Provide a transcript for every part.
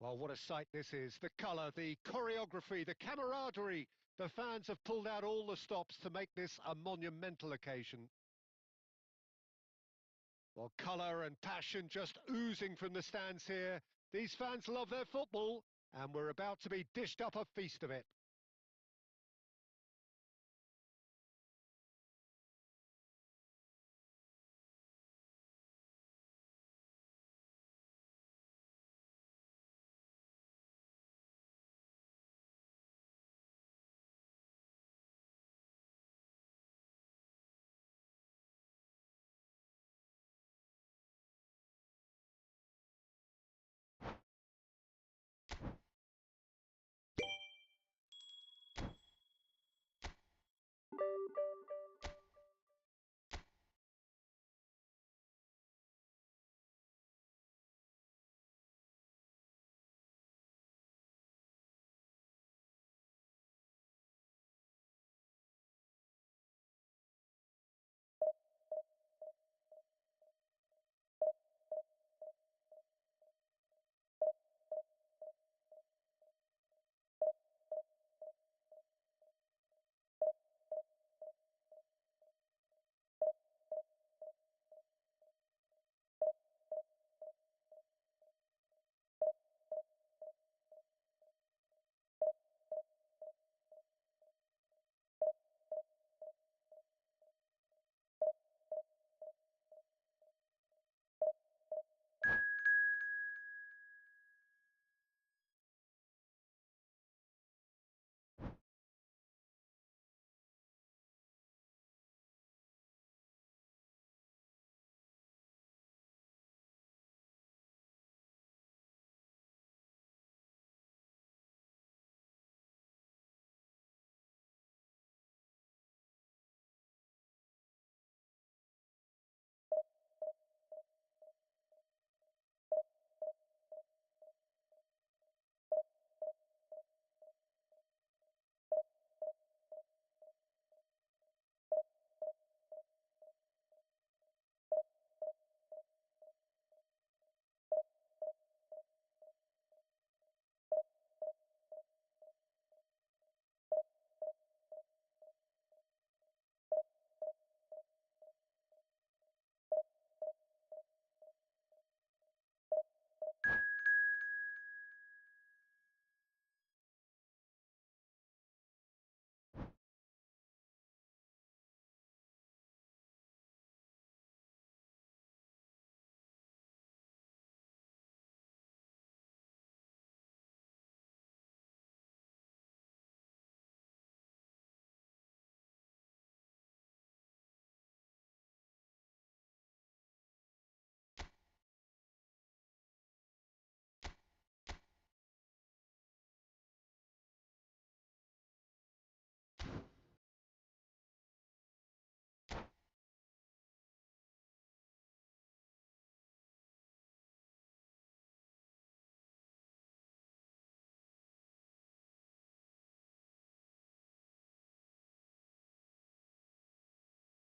Well, what a sight this is. The colour, the choreography, the camaraderie. The fans have pulled out all the stops to make this a monumental occasion. Well, colour and passion just oozing from the stands here. These fans love their football, and we're about to be dished up a feast of it.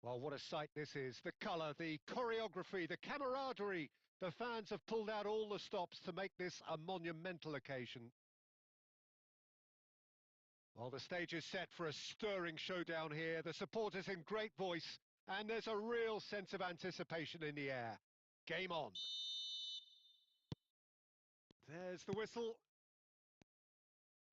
Well, what a sight this is. The colour, the choreography, the camaraderie. The fans have pulled out all the stops to make this a monumental occasion. Well, the stage is set for a stirring showdown here. The supporters in great voice, and there's a real sense of anticipation in the air. Game on. There's the whistle.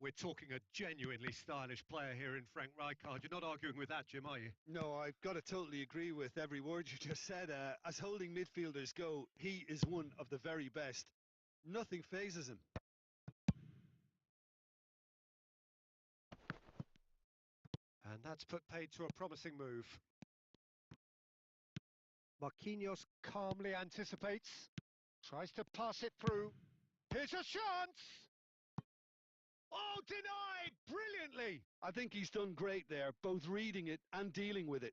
We're talking a genuinely stylish player here in Frank Rijkaard. You're not arguing with that, Jim, are you? No, I've got to totally agree with every word you just said. As holding midfielders go, he is one of the very best. Nothing phases him. And that's put paid to a promising move. Marquinhos calmly anticipates, tries to pass it through. Here's a chance! Oh, denied! Brilliantly! I think he's done great there, both reading it and dealing with it.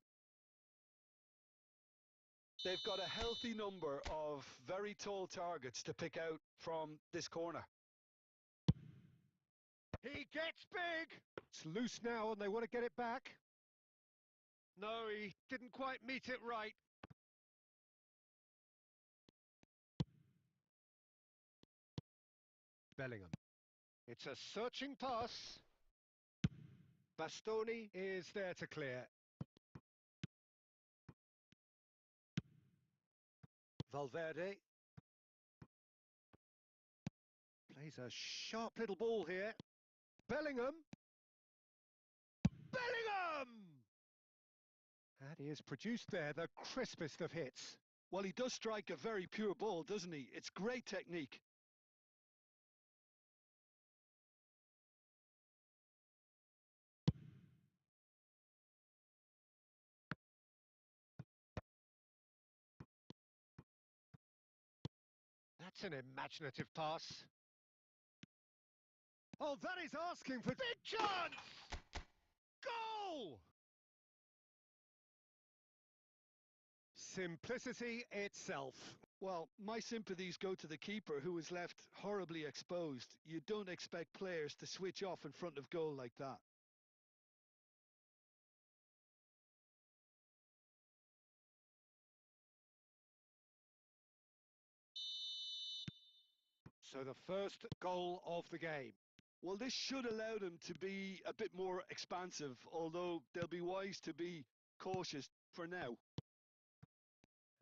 They've got a healthy number of very tall targets to pick out from this corner. He gets big! It's loose now and they want to get it back. No, he didn't quite meet it right. Bellingham. It's a searching pass. Bastoni is there to clear. Valverde. Plays a sharp little ball here. Bellingham. Bellingham! And he has produced there the crispest of hits. Well, he does strike a very pure ball, doesn't he? It's great technique. That's an imaginative pass. Oh, that is asking for big chance! Goal! Simplicity itself. Well, my sympathies go to the keeper, who was left horribly exposed. You don't expect players to switch off in front of goal like that. So the first goal of the game. Well, this should allow them to be a bit more expansive, although they'll be wise to be cautious for now.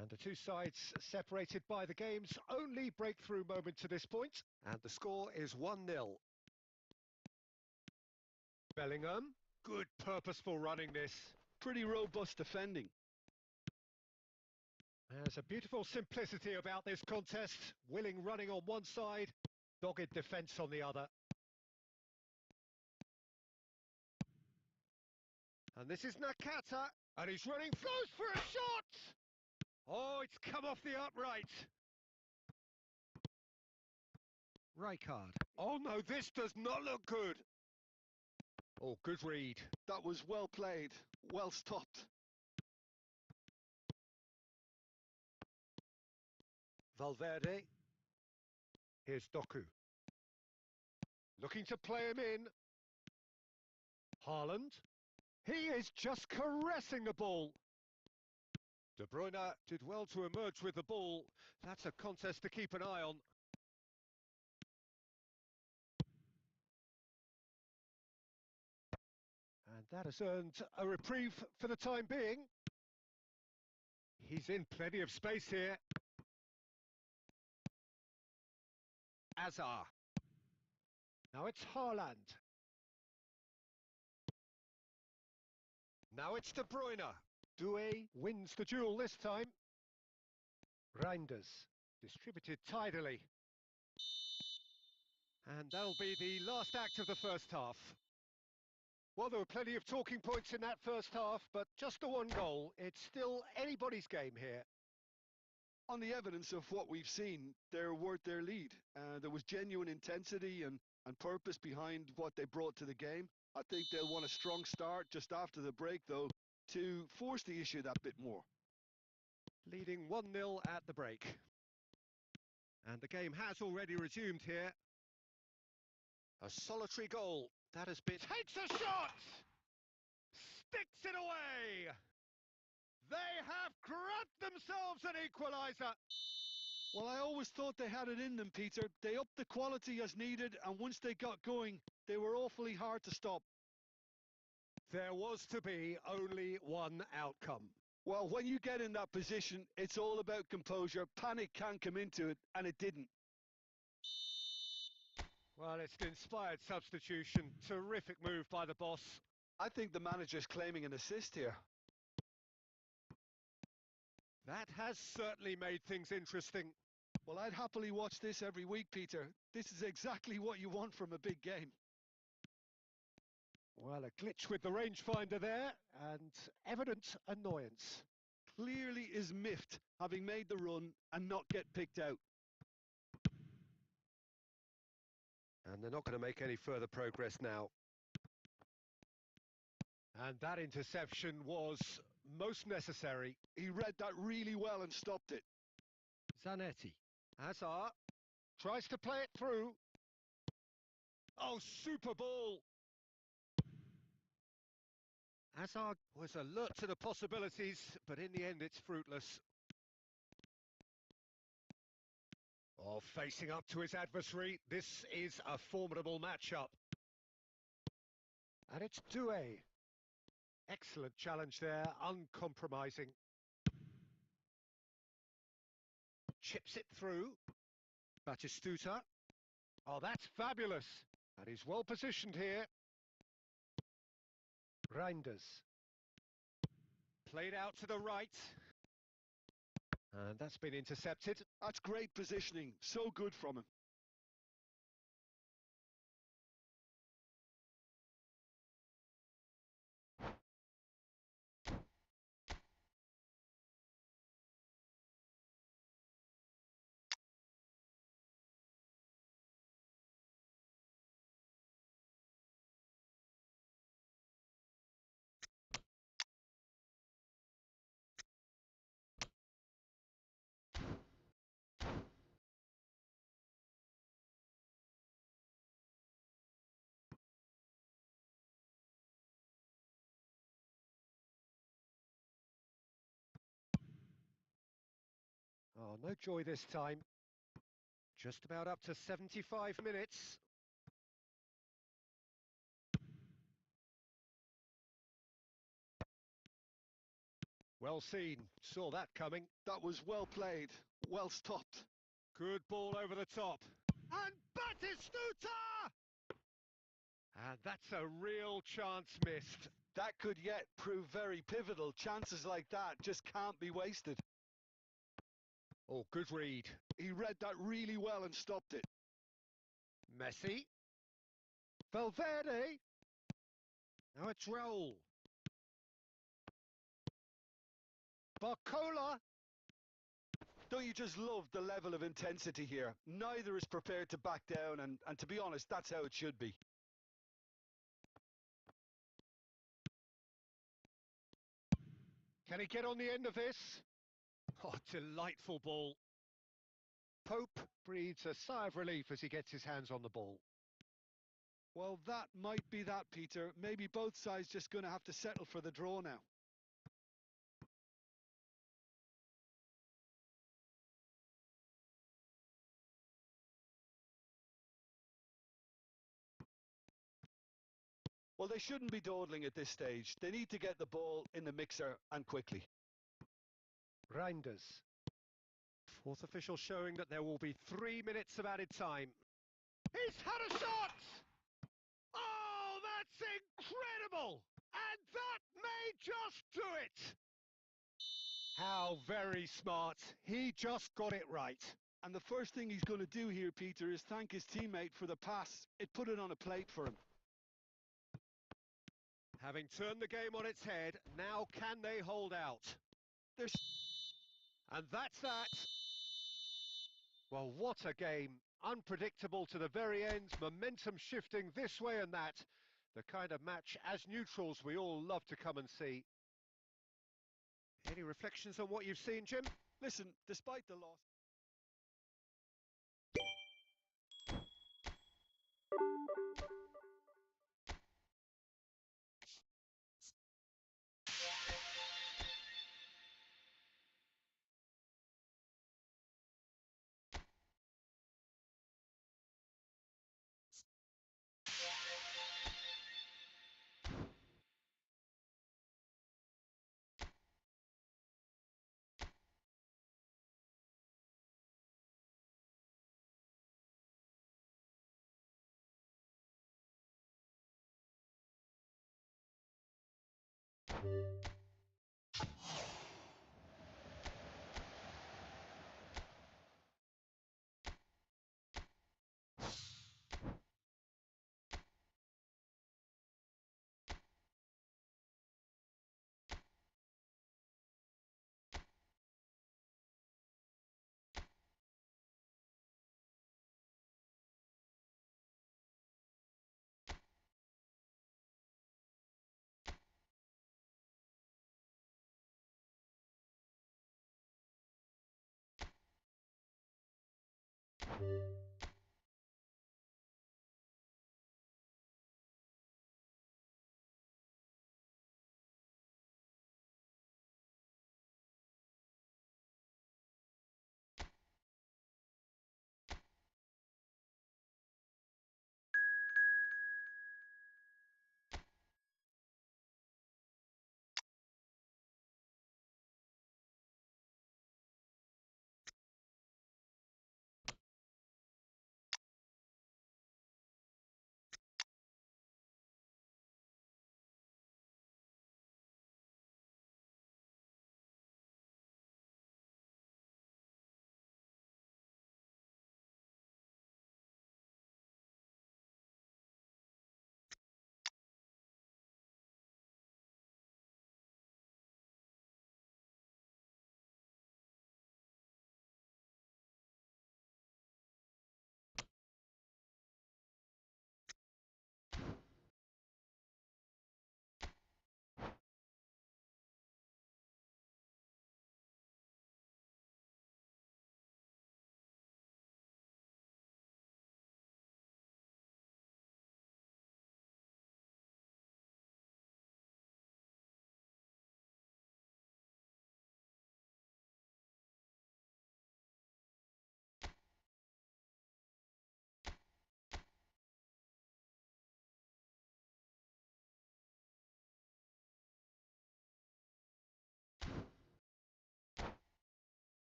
And the two sides separated by the game's only breakthrough moment to this point. And the score is 1-0. Bellingham, good purposeful running this. Pretty robust defending. There's a beautiful simplicity about this contest. Willing running on one side, dogged defence on the other. And this is Nakata, and he's running close for a shot! Oh, it's come off the upright. Rijkaard. Oh no, this does not look good. Oh, good read. That was well played, well stopped. Valverde. Here's Doku. Looking to play him in. Haaland. He is just caressing the ball. De Bruyne did well to emerge with the ball. That's a contest to keep an eye on. And that has earned a reprieve for the time being. He's in plenty of space here. Azar. Now it's Haaland. Now it's De Bruyne. Doué wins the duel this time. Reinders distributed tidily. And that'll be the last act of the first half. Well, there were plenty of talking points in that first half, but just the one goal. It's still anybody's game here. On the evidence of what we've seen, they're worth their lead. There was genuine intensity and purpose behind what they brought to the game. I think they'll want a strong start just after the break, though, to force the issue that bit more. Leading 1-0 at the break. And the game has already resumed here. A solitary goal. That has been... Takes a shot! Sticks it away! They have grabbed themselves an equaliser. Well, I always thought they had it in them, Peter. They upped the quality as needed, and once they got going, they were awfully hard to stop. There was to be only one outcome. Well, when you get in that position, it's all about composure. Panic can come into it, and it didn't. Well, it's an inspired substitution. Terrific move by the boss. I think the manager's claiming an assist here. That has certainly made things interesting. Well, I'd happily watch this every week, Peter. This is exactly what you want from a big game. Well, a glitch with the rangefinder there, and evident annoyance. Clearly is miffed, having made the run and not get picked out. And they're not going to make any further progress now. And that interception was most necessary. He read that really well and stopped it. Zanetti. Hazard tries to play it through. Oh, super ball. Hazard was alert to the possibilities, but in the end it's fruitless. Oh, facing up to his adversary, this is a formidable matchup. And it's Doué. Excellent challenge there, uncompromising. Chips it through. Batistuta. Oh, that's fabulous. And he's well positioned here. Reinders. Played out to the right. And that's been intercepted. That's great positioning. So good from him. Oh, no joy this time. Just about up to 75 minutes. Well seen. Saw that coming. That was well played. Well stopped. Good ball over the top. And Batistuta! And that's a real chance missed. That could yet prove very pivotal. Chances like that just can't be wasted. Oh, good read. He read that really well and stopped it. Messi. Valverde. Now it's Raul. Barcola. Don't you just love the level of intensity here? Neither is prepared to back down, and to be honest, that's how it should be. Can he get on the end of this? Oh, delightful ball. Pope breathes a sigh of relief as he gets his hands on the ball. Well, that might be that, Peter. Maybe both sides just going to have to settle for the draw now. Well, they shouldn't be dawdling at this stage. They need to get the ball in the mixer and quickly. Reinders. Fourth official showing that there will be 3 minutes of added time. He's had a shot! Oh, that's incredible! And that may just do it! How very smart. He just got it right. And the first thing he's going to do here, Peter, is thank his teammate for the pass. It put it on a plate for him. Having turned the game on its head, now can they hold out? And that's that. Well, what a game. Unpredictable to the very end, momentum shifting this way and that. The kind of match, as neutrals, we all love to come and see. Any reflections on what you've seen, Jim? Listen, despite the loss...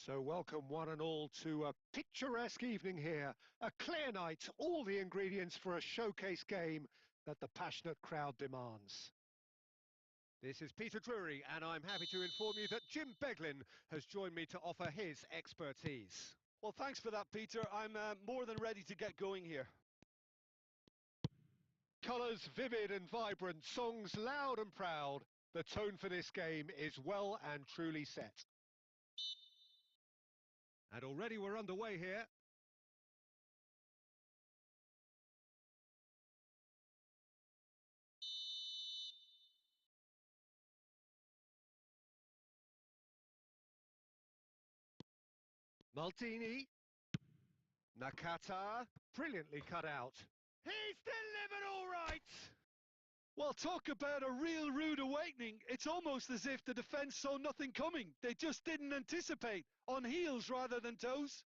So welcome one and all to a picturesque evening here. A clear night, all the ingredients for a showcase game that the passionate crowd demands. This is Peter Drury, and I'm happy to inform you that Jim Beglin has joined me to offer his expertise. Well, thanks for that, Peter. I'm more than ready to get going here. Colours vivid and vibrant, songs loud and proud. The tone for this game is well and truly set. And already we're underway here. Maldini. Nakata. Brilliantly cut out. He's delivered all right! Well, talk about a real rude awakening. It's almost as if the defence saw nothing coming. They just didn't anticipate, on heels rather than toes.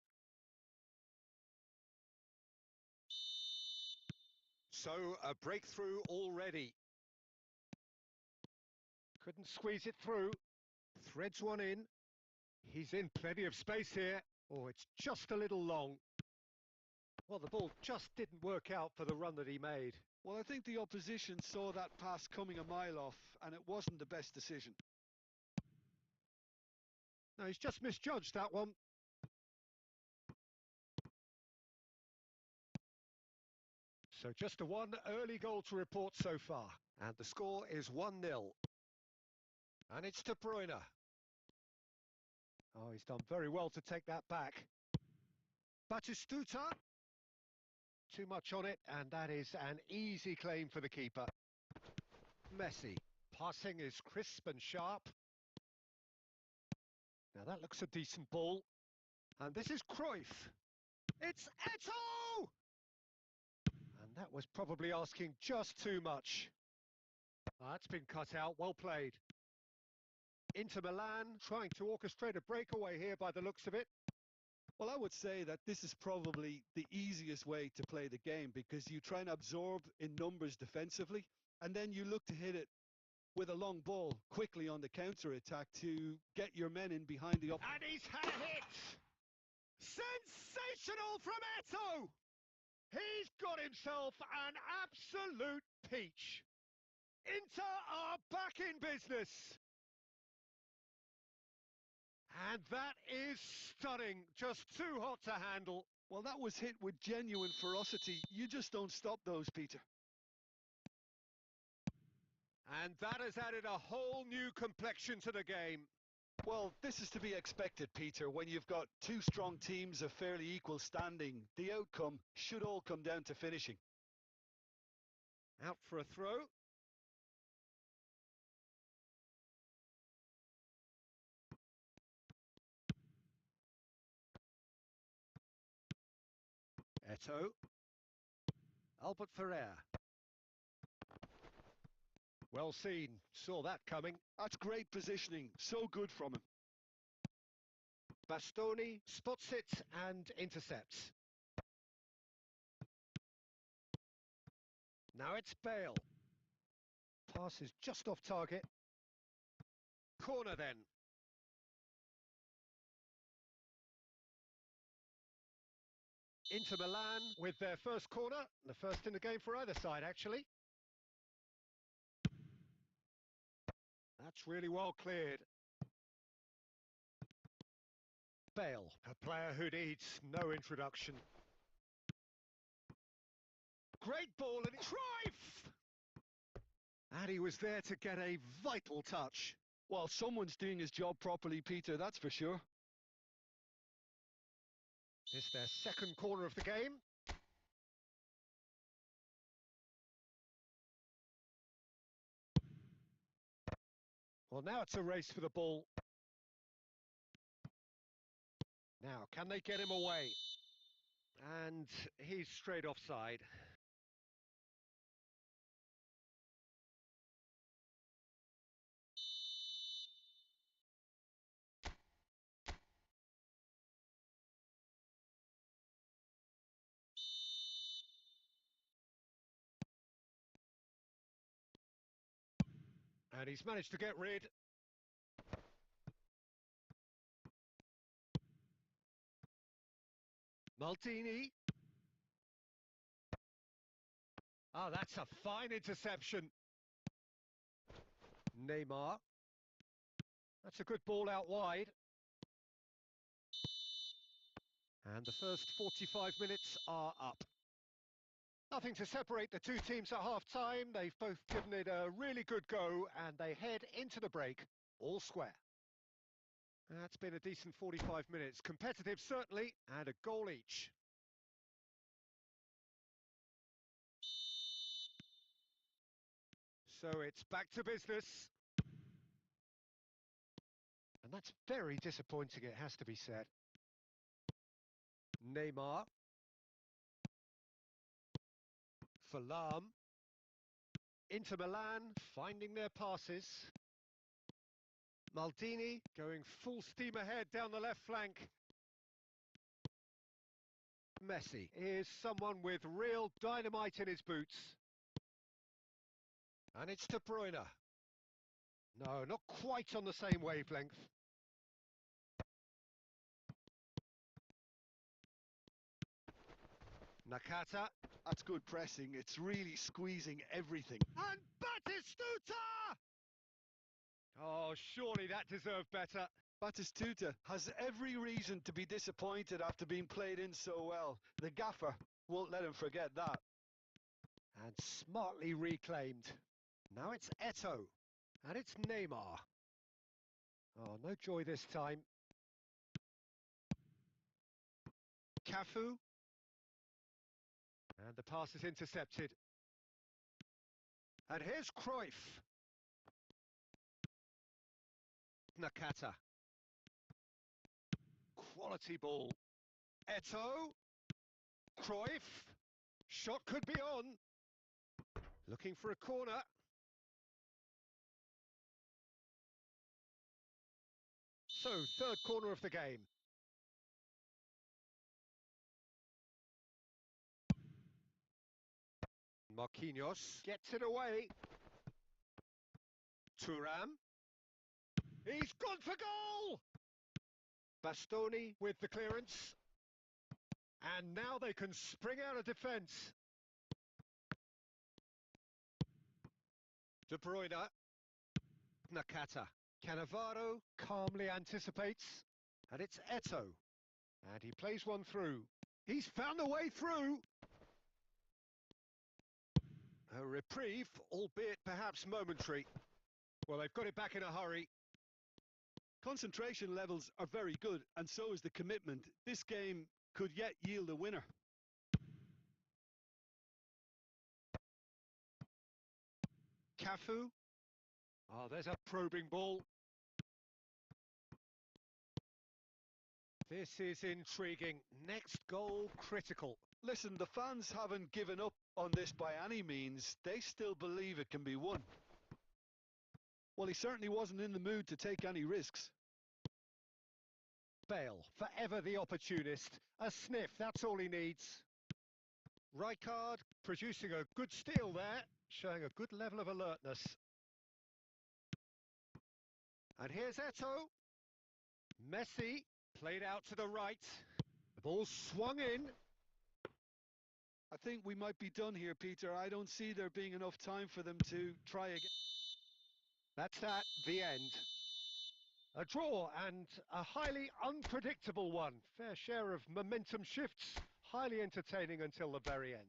So, a breakthrough already. Couldn't squeeze it through. Threads one in. He's in plenty of space here. Oh, it's just a little long. Well, the ball just didn't work out for the run that he made. Well, I think the opposition saw that pass coming a mile off, and it wasn't the best decision. No, he's just misjudged that one. So just a one early goal to report so far. And the score is 1-0. And it's De Bruyne. Oh, he's done very well to take that back. Batistuta. Too much on it, and that is an easy claim for the keeper. Messi. Passing is crisp and sharp. Now that looks a decent ball. And this is Cruyff. It's Eto'o! And that was probably asking just too much. That's been cut out, well played. Inter Milan trying to orchestrate a breakaway here by the looks of it. Well, I would say that this is probably the easiest way to play the game because you try and absorb in numbers defensively, and then you look to hit it with a long ball quickly on the counter-attack to get your men in behind the... And he's had a hit! Sensational from Eto'o! He's got himself an absolute peach. Inter are back in business. And that is stunning, just too hot to handle. Well, that was hit with genuine ferocity. You just don't stop those, Peter. And that has added a whole new complexion to the game. Well, this is to be expected, Peter. When you've got two strong teams of fairly equal standing, the outcome should all come down to finishing. Out for a throw. Eto'o. Albert Ferrer. Well seen, saw that coming. That's great positioning, so good from him. Bastoni spots it and intercepts. Now it's Bale. Pass is just off target. Corner then. Inter Milan with their first corner, the first in the game for either side actually. That's really well cleared. Bale, a player who needs no introduction. Great ball and Cruyff! And he was there to get a vital touch. Well, someone's doing his job properly, Peter, that's for sure. It's their second corner of the game. Well, now it's a race for the ball. Now, can they get him away? And he's straight offside. And he's managed to get rid. Maldini. Ah, that's a fine interception. Neymar. That's a good ball out wide. And the first 45 minutes are up. Nothing to separate the two teams at half-time. They've both given it a really good go, and they head into the break, all square. That's been a decent 45 minutes. Competitive, certainly, and a goal each. So it's back to business. And that's very disappointing, it has to be said. Neymar. For Lahm. Inter Milan finding their passes. Maldini going full steam ahead down the left flank. Messi is someone with real dynamite in his boots. And it's De Bruyne. No, not quite on the same wavelength. Nakata. That's good pressing. It's really squeezing everything. And Batistuta! Oh, surely that deserved better. Batistuta has every reason to be disappointed after being played in so well. The gaffer won't let him forget that. And smartly reclaimed. Now it's Eto. And it's Neymar. Oh, no joy this time. Cafu. And the pass is intercepted. And here's Cruyff. Nakata. Quality ball. Eto. Cruyff. Shot could be on. Looking for a corner. So, third corner of the game. Marquinhos gets it away. Thuram. He's gone for goal! Bastoni with the clearance. And now they can spring out of defence. De Bruyne. Nakata. Cannavaro calmly anticipates. And it's Eto. And he plays one through. He's found the way through! A reprieve, albeit perhaps momentary. Well, they've got it back in a hurry. Concentration levels are very good, and so is the commitment. This game could yet yield a winner. Cafu. Oh, there's a probing ball. This is intriguing. Next goal critical. Listen, the fans haven't given up on this by any means. They still believe it can be won. Well, he certainly wasn't in the mood to take any risks. Bale, forever the opportunist. A sniff, that's all he needs. Rijkaard producing a good steal there, showing a good level of alertness. And here's Eto. Messi played out to the right. The ball swung in. I think we might be done here, Peter. I don't see there being enough time for them to try again. That's that, the end. A draw and a highly unpredictable one. Fair share of momentum shifts, highly entertaining until the very end.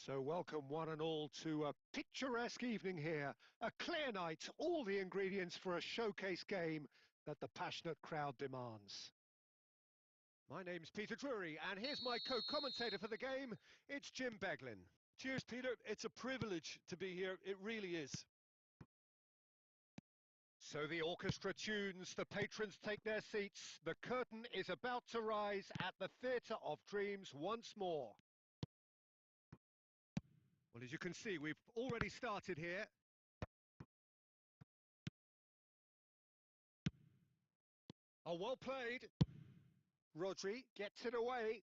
So welcome one and all to a picturesque evening here. A clear night, all the ingredients for a showcase game that the passionate crowd demands. My name's Peter Drury, and here's my co-commentator for the game. It's Jim Beglin. Cheers, Peter. It's a privilege to be here. It really is. So the orchestra tunes, the patrons take their seats. The curtain is about to rise at the Theatre of Dreams once more. Well, as you can see, we've already started here. Oh, well played. Rodri gets it away.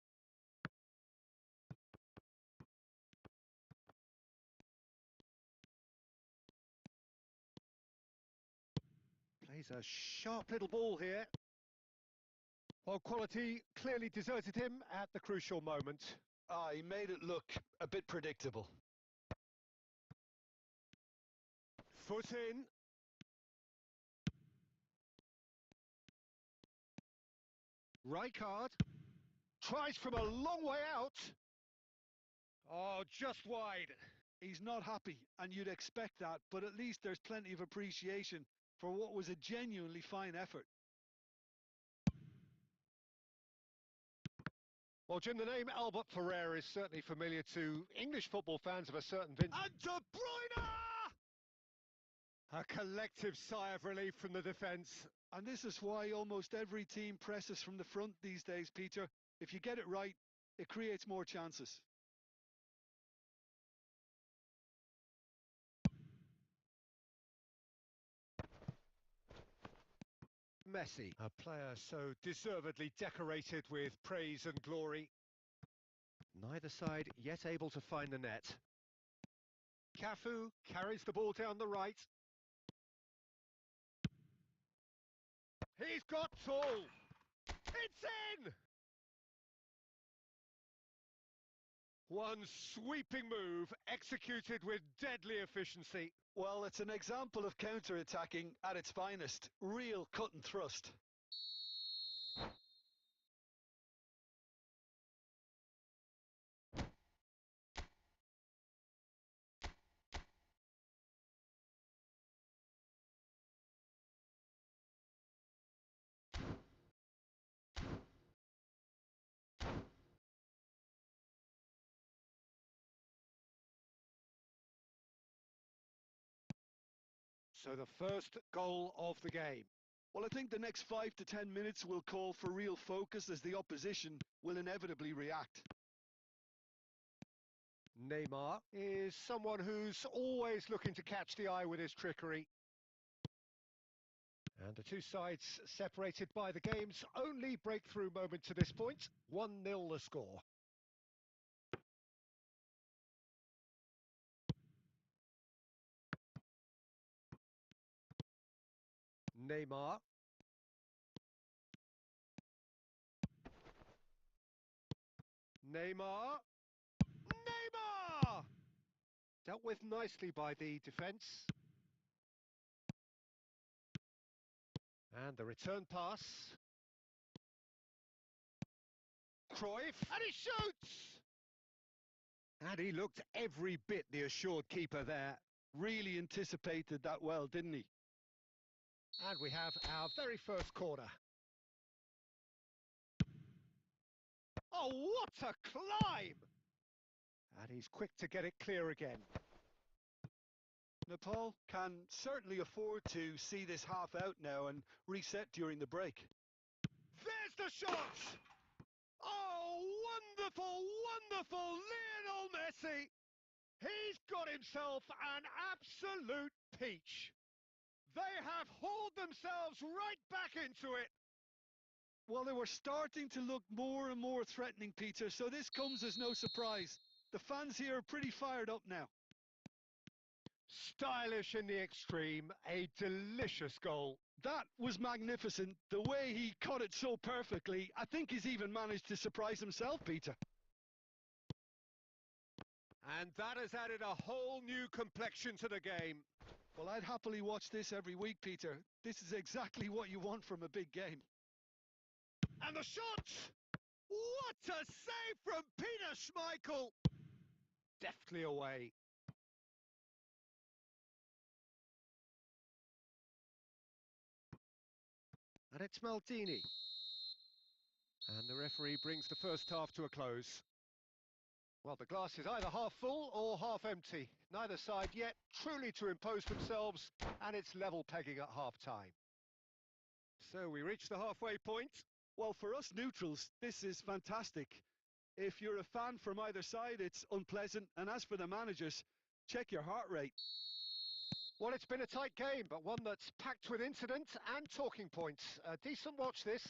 Plays a sharp little ball here. Well, quality clearly deserted him at the crucial moment. He made it look a bit predictable. Foot in. Rijkaard tries from a long way out. Oh, just wide. He's not happy, and you'd expect that, but at least there's plenty of appreciation for what was a genuinely fine effort. Well, Jim, the name Albert Ferrer is certainly familiar to English football fans of a certain vintage. And De Bruyne! A collective sigh of relief from the defence. And this is why almost every team presses from the front these days, Peter. If you get it right, it creates more chances. Messi, a player so deservedly decorated with praise and glory. Neither side yet able to find the net. Cafu carries the ball down the right. He's got tall. It's in! One sweeping move executed with deadly efficiency. Well, it's an example of counter-attacking at its finest. Real cut and thrust. So the first goal of the game. Well, I think the next 5 to 10 minutes will call for real focus as the opposition will inevitably react. Neymar is someone who's always looking to catch the eye with his trickery. And the two sides separated by the game's only breakthrough moment to this point. 1-0 the score. Neymar. Neymar. Neymar! Dealt with nicely by the defence. And the return pass. Cruyff. And he shoots! And he looked every bit the assured keeper there. Really anticipated that well, didn't he? And we have our very first corner. Oh, what a climb! And he's quick to get it clear again. Nepal can certainly afford to see this half out now and reset during the break. There's the shot! Oh, wonderful, wonderful Lionel Messi! He's got himself an absolute peach. They have hauled themselves right back into it. Well, they were starting to look more and more threatening, Peter, so this comes as no surprise. The fans here are pretty fired up now. Stylish in the extreme, a delicious goal. That was magnificent. The way he cut it so perfectly, I think he's even managed to surprise himself, Peter. And that has added a whole new complexion to the game. Well, I'd happily watch this every week, Peter. This is exactly what you want from a big game. And the shot! What a save from Peter Schmeichel! deftly away. And it's Maldini. And the referee brings the first half to a close. Well, the glass is either half full or half empty. Neither side yet truly to impose themselves, and it's level pegging at half-time. So we reach the halfway point. Well, for us neutrals, this is fantastic. If you're a fan from either side, it's unpleasant. And as for the managers, check your heart rate. Well, it's been a tight game, but one that's packed with incident and talking points. A decent watch this,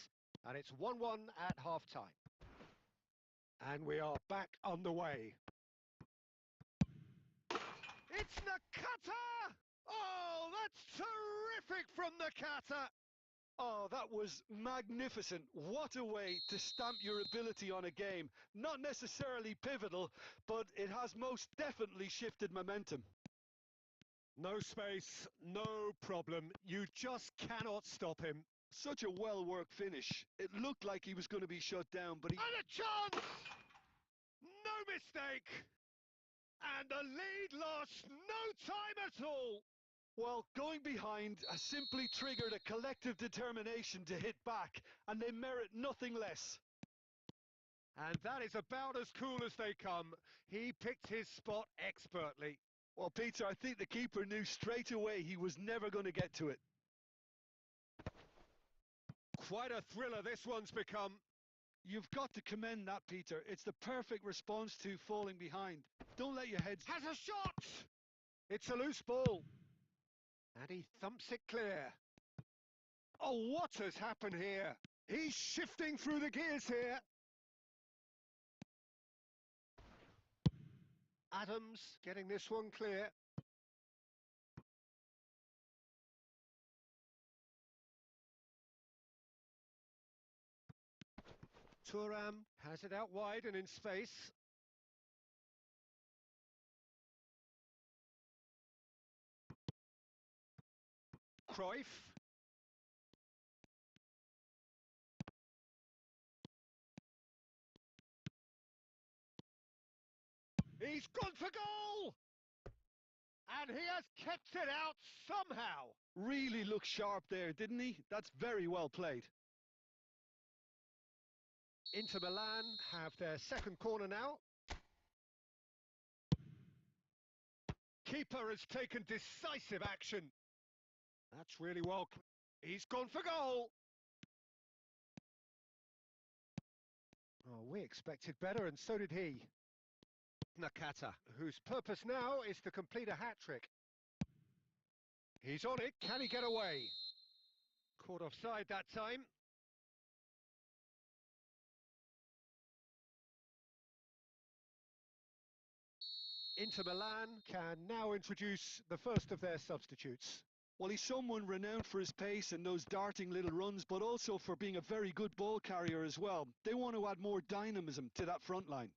and it's 1-1 at half-time. And we are back underway. It's Nakata! Oh, that's terrific from Nakata! Oh, that was magnificent. What a way to stamp your ability on a game. Not necessarily pivotal, but it has most definitely shifted momentum. No space, no problem. You just cannot stop him. Such a well-worked finish. It looked like he was going to be shut down, but he... And a chance! No mistake! And the lead lost no time at all! Well, going behind has simply triggered a collective determination to hit back, and they merit nothing less. And that is about as cool as they come. He picked his spot expertly. Well, Peter, I think the keeper knew straight away he was never going to get to it. Quite a thriller this one's become. You've got to commend that, Peter. It's the perfect response to falling behind. Don't let your head... Has a shot! It's a loose ball. And he thumps it clear. Oh, what has happened here? He's shifting through the gears here. Adams getting this one clear. Thuram has it out wide and in space. Cruyff. He's gone for goal! And he has kept it out somehow. Really looked sharp there, didn't he? That's very well played. Inter Milan have their second corner now. Keeper has taken decisive action. That's really well. He's gone for goal. Oh, we expected better, and so did he. Nakata, whose purpose now is to complete a hat-trick. He's on it. Can he get away? Caught offside that time. Inter Milan can now introduce the first of their substitutes. Well, he's someone renowned for his pace and those darting little runs, but also for being a very good ball carrier as well. They want to add more dynamism to that front line.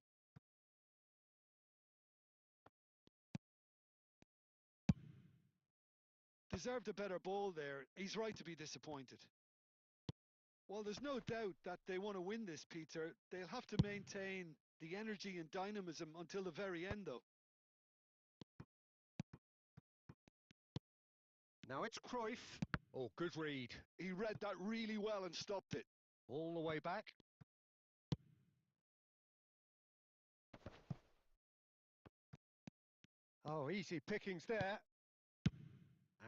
Deserved a better ball there. He's right to be disappointed. Well, there's no doubt that they want to win this, Peter. They'll have to maintain the energy and dynamism until the very end, though. Now it's Cruyff. Oh, good read. He read that really well and stopped it. All the way back. Oh, easy pickings there.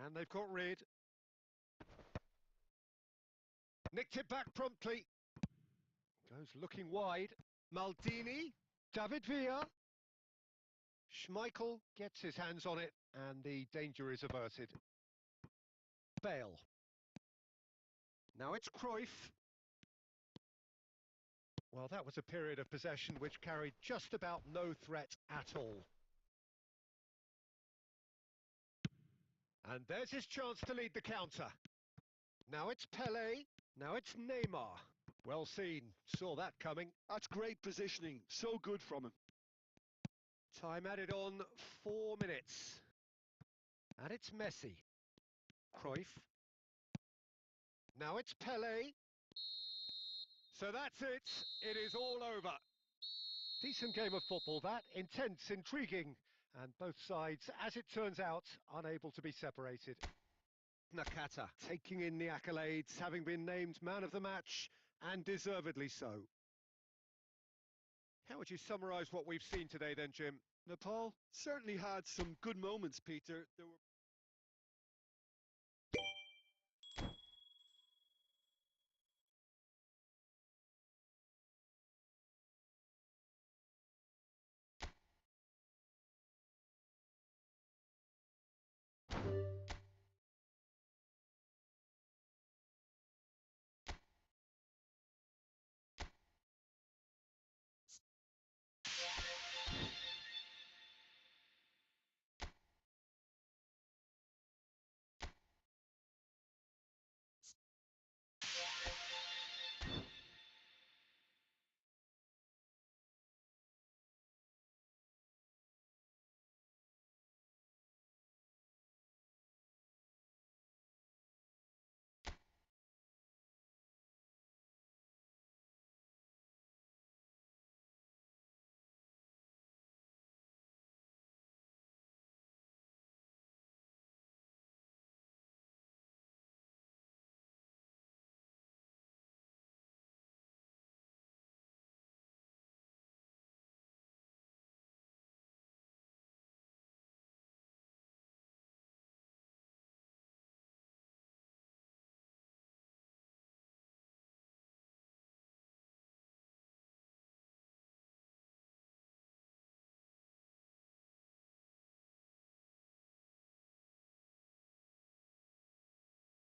And they've got rid. Nicked it back promptly. Goes looking wide. Maldini. David Villa. Schmeichel gets his hands on it, and the danger is averted. Bale. Now it's Cruyff. Well, that was a period of possession which carried just about no threat at all. And there's his chance to lead the counter. Now it's Pelé. Now it's Neymar. Well seen. Saw that coming. That's great positioning. So good from him. Time added on 4 minutes. And it's Messi. Cruyff. Now it's Pelé. So that's it. It is all over. Decent game of football that, intense, intriguing, and both sides, as it turns out, unable to be separated. Nakata taking in the accolades, having been named man of the match, and deservedly so. How would you summarise what we've seen today then, Jim? Nepal certainly had some good moments, Peter. There were